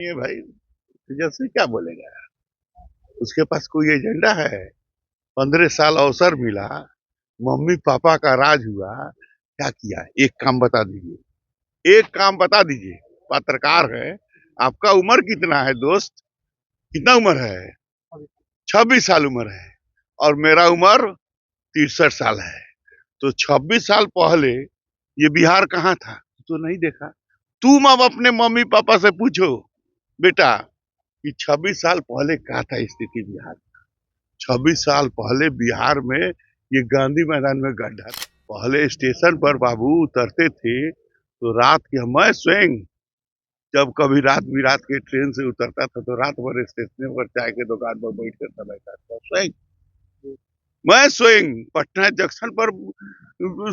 ये भाई तेजस्वी क्या बोलेगा। उसके पास कोई एजेंडा है? 15 साल अवसर मिला, मम्मी पापा का राज हुआ, क्या किया? एक काम बता दीजिए, एक काम बता दीजिए। पत्रकार है, आपका उम्र कितना है दोस्त? कितना उम्र है? 26 साल उम्र है और मेरा उम्र 63 साल है। तो 26 साल पहले ये बिहार कहाँ था? तो नहीं देखा। तुम अब अपने मम्मी पापा से पूछो बेटा कि 26 साल पहले क्या था स्थिति बिहार। 26 साल पहले बिहार में ये गांधी मैदान में गड्ढा था। पहले स्टेशन पर बाबू उतरते थे तो रात के, मैं स्वयं जब कभी रात बिरात के ट्रेन से उतरता था तो रात भर स्टेशन पर चाय के दुकान पर बैठ कर था, बैठा था स्वयं। मैं स्वयं पटना जंक्शन पर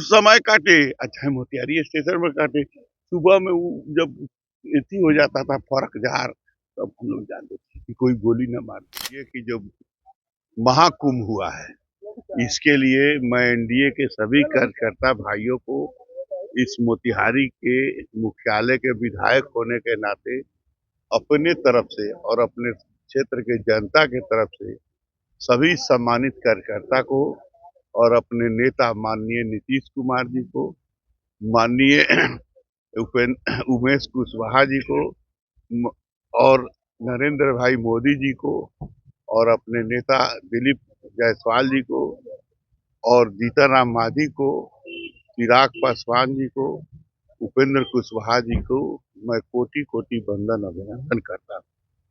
समय काटे, अच्छा मोतिहारी स्टेशन पर काटे। सुबह में जब इतनी हो जाता था फर्क जार, तब हम लोग जानते थे कि कोई गोली न मार दे। ये कि जो महाकुंभ हुआ है, इसके लिए मैं एनडीए के सभी कार्यकर्ता भाइयों को, इस मोतिहारी के मुख्यालय के विधायक होने के नाते अपने तरफ से और अपने क्षेत्र के जनता के तरफ से सभी सम्मानित कार्यकर्ता को और अपने नेता माननीय नीतीश कुमार जी को, माननीय उमेश कुशवाहा जी को और नरेंद्र भाई मोदी जी को और अपने नेता दिलीप जायसवाल जी को और जीतन मांझी को, चिराग पासवान जी को, उपेंद्र कुशवाहा जी को मैं कोटि कोटि वंदन अभिनंदन करता हूँ।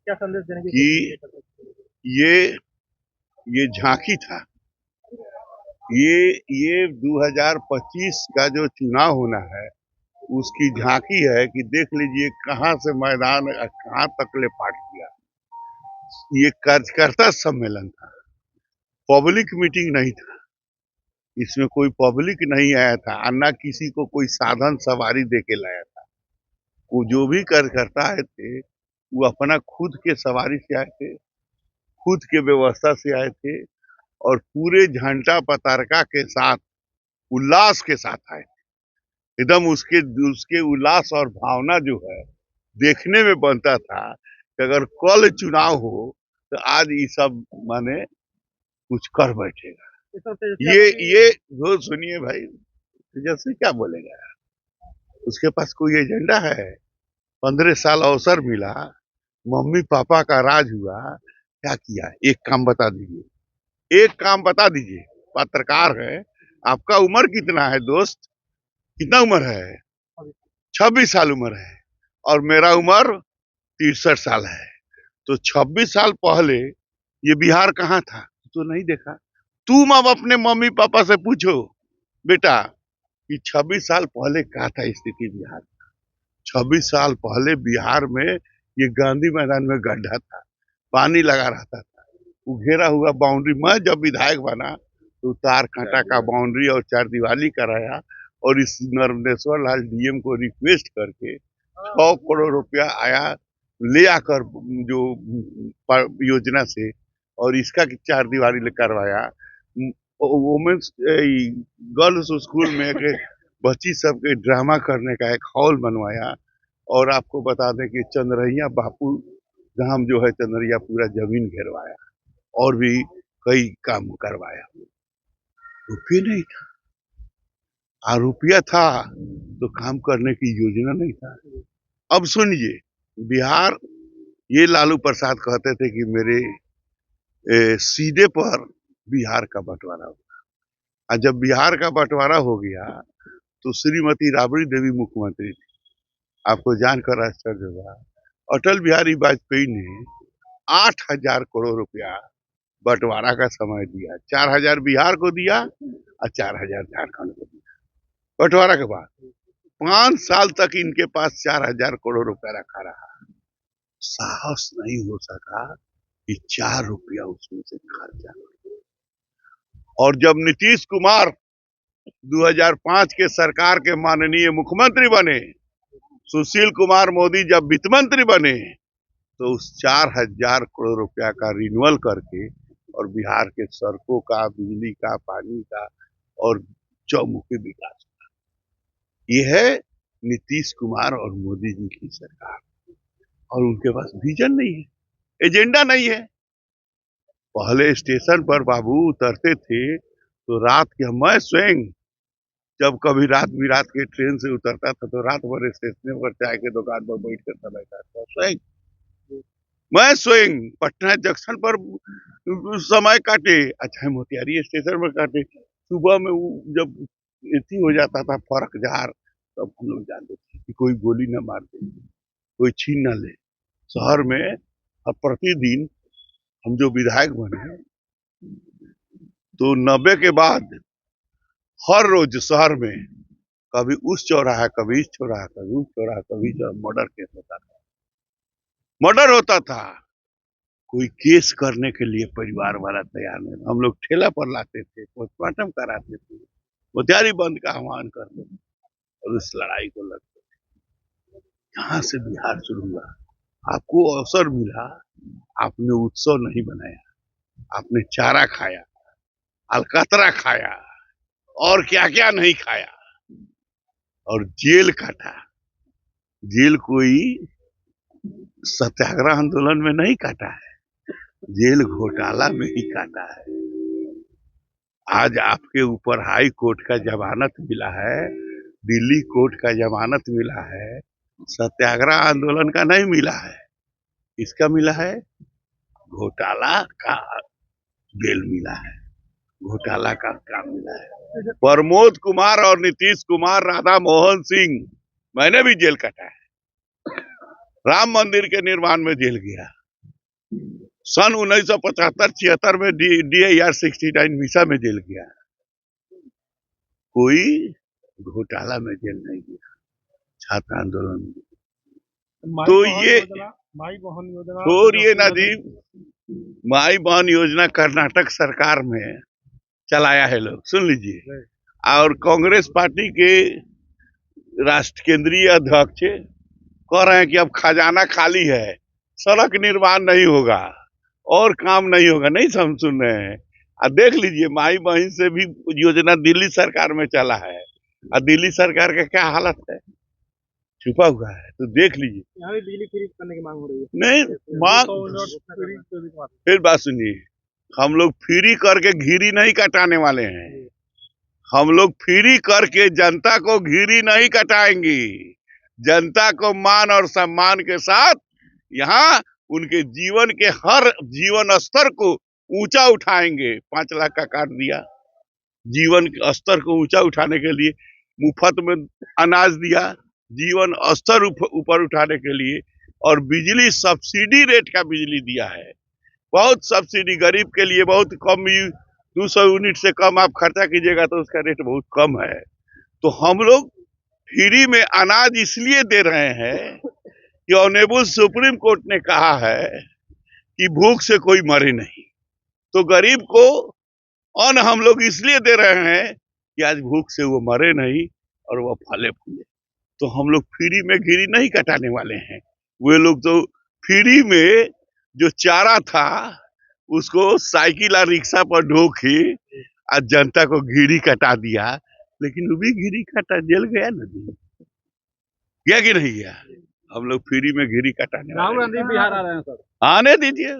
क्या संदेश देने की कि ये झांकी था। ये 2025 का जो चुनाव होना है उसकी झांकी है कि देख लीजिए कहां से मैदान कहां तक ले पाट गया। ये कार्यकर्ता सम्मेलन था, पब्लिक मीटिंग नहीं था। इसमें कोई पब्लिक नहीं आया था और ना किसी को कोई साधन सवारी दे के लाया था। वो जो भी कार्यकर्ता आए थे वो अपना खुद के सवारी से आए थे, खुद के व्यवस्था से आए थे और पूरे झंडा पताका के साथ, उल्लास के साथ आए थे। एकदम उसके उसके उल्लास और भावना जो है देखने में बनता था कि अगर कल चुनाव हो तो आज ये सब माने कुछ कर बैठेगा। ये जो सुनिए भाई तेजस्वी क्या बोलेगा। उसके पास कोई एजेंडा है? 15 साल अवसर मिला, मम्मी पापा का राज हुआ, क्या किया? एक काम बता दीजिए, एक काम बता दीजिए। पत्रकार है, आपका उम्र कितना है दोस्त? कितना उम्र है? 26 साल उम्र है और मेरा उम्र 63 साल है। तो 26 साल पहले ये बिहार कहाँ था? तो नहीं देखा। तुम अब अपने मम्मी पापा से पूछो बेटा कि 26 साल पहले क्या था स्थिति बिहार। 26 साल पहले बिहार में ये गांधी मैदान में गड्ढा था, पानी लगा रहता था, वो घेरा हुआ बाउंड्री। मैं जब विधायक बना तो तार कांटा का बाउंड्री और चार दीवारी कराया और इस नर्मदेश्वर लाल डीएम को रिक्वेस्ट करके 6 करोड़ रुपया आया ले आकर जो योजना से, और इसका चार दीवारी करवाया। वुमेन्स गर्ल्स स्कूल में एक बच्ची सबके ड्रामा करने का एक हॉल बनवाया। और आपको बता दें कि चंद्रैया बापू धाम जो है, चंद्रैया पूरा जमीन घेरवाया और भी कई काम करवाया। रुपये नहीं था, और रुपया था तो काम करने की योजना नहीं था। अब सुनिए, बिहार, ये लालू प्रसाद कहते थे कि मेरे सीधे पर बिहार का बंटवारा होगा। और जब बिहार का बंटवारा हो गया तो श्रीमती राबड़ी देवी मुख्यमंत्री थी। आपको जानकर आश्चर्य होगा, अटल बिहारी वाजपेयी ने 8,000 करोड़ रुपया बंटवारा का समय दिया। 4,000 बिहार को दिया और 4,000 झारखंड को दिया। बंटवारा के बाद 5 साल तक इनके पास 4,000 करोड़ रुपया रखा रहा। साहस नहीं हो सका कि 4 रुपया उसमें से खर्चा। और जब नीतीश कुमार 2005 के सरकार के माननीय मुख्यमंत्री बने, सुशील कुमार मोदी जब वित्त मंत्री बने, तो उस 4,000 करोड़ रुपया का रिन्यूअल करके और बिहार के सड़कों का, बिजली का, पानी का और चौमुखी विकास, ये है नीतीश कुमार और मोदी जी की सरकार। और उनके पास विजन नहीं है, एजेंडा नहीं है। पहले स्टेशन पर बाबू उतरते थे तो रात के, मैं स्वयं जब कभी रात बिरात के ट्रेन से उतरता था तो रात भर स्टेशन पर चाय के दुकान पर बैठ कर था, बैठा था स्वयं, मैं स्वयं पटना जंक्शन पर समय काटे, अच्छा मोतिहारी स्टेशन पर काटे। सुबह में जब इतनी हो जाता था फर्क जार, तब हम लोग जानते थे कि कोई गोली न मार दे, कोई छीन न ले। शहर में अब प्रतिदिन हम जो विधायक बने तो 90 के बाद हर रोज शहर में कभी उस चौराहा, कभी इस चौराहा, कभी उस चौराहा, कभी मर्डर केस होता था, मर्डर होता था। कोई केस करने के लिए परिवार वाला तैयार नहीं, हम लोग ठेला पर लाते थे, पोस्टमार्टम कराते थे, मोतिहारी बंद का आह्वान करते थे और उस लड़ाई को लड़ते। यहाँ से बिहार शुरू हुआ, आपको अवसर मिला, आपने उत्सव नहीं बनाया, आपने चारा खाया, अलकतरा खाया और क्या क्या नहीं खाया, और जेल काटा। जेल कोई सत्याग्रह आंदोलन में नहीं काटा है, जेल घोटाला में ही काटा है। आज आपके ऊपर हाई कोर्ट का जमानत मिला है, दिल्ली कोर्ट का जमानत मिला है, सत्याग्रह आंदोलन का नहीं मिला है। इसका मिला है, घोटाला का बेल मिला है, घोटाला का काम मिला है। प्रमोद कुमार और नीतीश कुमार, राधा मोहन सिंह, मैंने भी जेल काटा है, राम मंदिर के निर्माण में जेल गया, सन 1975-76 में DIR 69 वीसा में जेल गया, कोई घोटाला में जेल नहीं गया, छात्र आंदोलन में। तो ये माई बहन योजना छोड़िए ना जी, माई बहन योजना कर्नाटक सरकार में चलाया है लोग, सुन लीजिए। और कांग्रेस पार्टी के राष्ट्र केंद्रीय अध्यक्ष कह रहे हैं कि अब खजाना खाली है, सड़क निर्माण नहीं होगा और काम नहीं होगा, नहीं हम सुन रहे हैं। और देख लीजिए माई बहन से भी योजना दिल्ली सरकार में चला है, और दिल्ली सरकार का क्या हालत है, छुपा हुआ है, तो देख लीजिए। यहाँ भी बिजली फ्री करने की मांग हो रही है। नहीं मांग, फिर बात सुनिए, हम लोग फ्री करके घिरी नहीं कटाने वाले हैं, हम लोग फ्री करके जनता को घिरी नहीं कटाएंगे, जनता को मान और सम्मान के साथ यहाँ उनके जीवन के हर जीवन स्तर को ऊंचा उठाएंगे। 5 लाख का काट दिया, जीवन के स्तर को ऊंचा उठाने के लिए मुफ्त में अनाज दिया, जीवन स्तर ऊपर उठाने के लिए, और बिजली सब्सिडी रेट का बिजली दिया है, बहुत सब्सिडी गरीब के लिए, बहुत कम, 200 यूनिट से कम आप खर्चा कीजिएगा तो उसका रेट बहुत कम है। तो हम लोग फ्री में अनाज इसलिए दे रहे हैं कि ऑनरेबल सुप्रीम कोर्ट ने कहा है कि भूख से कोई मरे नहीं, तो गरीब को अन्न हम लोग इसलिए दे रहे हैं कि आज भूख से वो मरे नहीं और वो फले फूले। तो हम लोग फ्री में घिरी नहीं कटाने वाले हैं। वे लोग तो फ्री में जो चारा था उसको साइकिल और रिक्शा पर ढो के आज जनता को घिरी कटा दिया, लेकिन वो भी घिरी कटा, जेल गया ना, गया कि नहीं गया। हम लोग फ्री में घिरी कटाने वाले। राहुल गांधी बिहार आ रहे हैं सर, आने दीजिए।